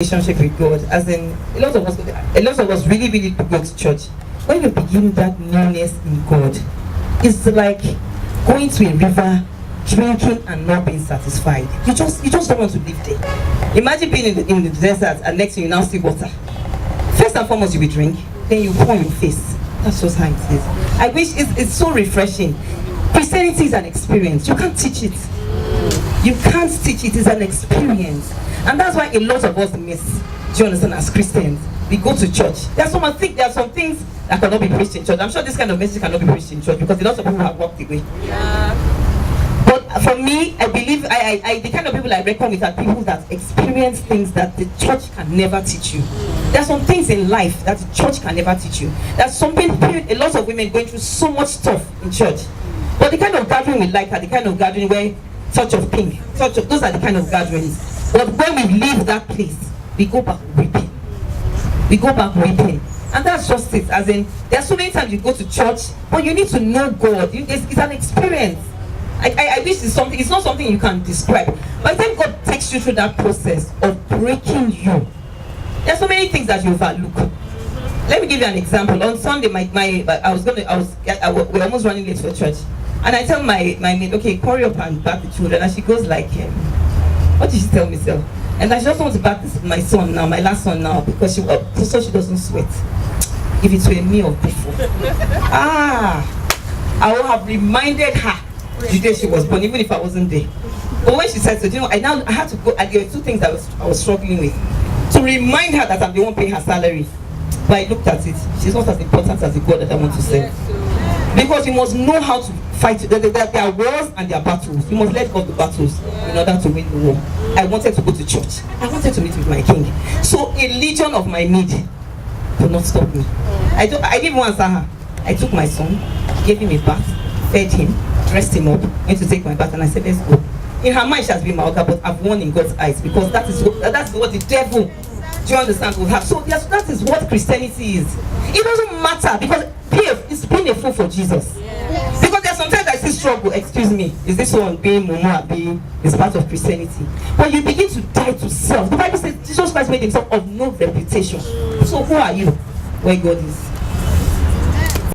relationship with God. As in, a lot of us really go to church. When you begin that newness in God, it's like going to a river, drinking and not being satisfied. You just don't want to live there. Imagine being in the desert and next thing you now see water. First and foremost you will drink, then you pour on your face. That's just how it is. I wish it's so refreshing. Christianity is an experience. You can't teach it. You can't teach it. It's an experience. And that's why a lot of us miss. Do you understand? As Christians, we go to church. There are some things that cannot be preached in church. I'm sure this kind of message cannot be preached in church because a lot of people have walked away. Yeah. But for me, I believe the kind of people I reckon with are people that experience things that the church can never teach you. There are some things in life that the church can never teach you. There's something, a lot of women going through so much stuff in church. But the kind of gathering we like are the kind of gathering where Touch of Pink, those are the kind of gatherings. But when we leave that place, we go back weeping. We go back weeping. And that's just it. As in, there are so many times you go to church, but you need to know God. It's an experience. I wish it's not something you can describe. By the time God takes you through that process of breaking you, there are so many things that you overlook. Let me give you an example. On Sunday, we're almost running late for church. And I tell my maid, okay, hurry up and bath the children. And she goes like, what did she tell me, sir? And I just want to bath my son now, my last son now, because so she doesn't sweat. If it were me of before, I would have reminded her the day she was born, even if I wasn't there. But when she said so, I had to go. And there were two things I was struggling with to remind her that I'm the one paying her salary. But I looked at it; she's not as important as the God that I want to serve. Because you must know how to fight. There are wars and there are battles. You must let go of the battles in order to win the war. I wanted to go to church. I wanted to meet with my king. So a legion of my need could not stop me. I didn't even answer her. I took my son, gave him a bath, fed him, dressed him up, went to take my bath, and I said, let's go. In her mind, she has been my Oga, but I've won in God's eyes because that's what the devil, do you understand, will have. So yes, that is what Christianity is. It doesn't matter because it's being a fool for Jesus. Yes. Because there's sometimes I see struggle, excuse me, is this one being Mumu being is part of Christianity? When you begin to die to self, the Bible says Jesus Christ made himself of no reputation. So who are you where God is?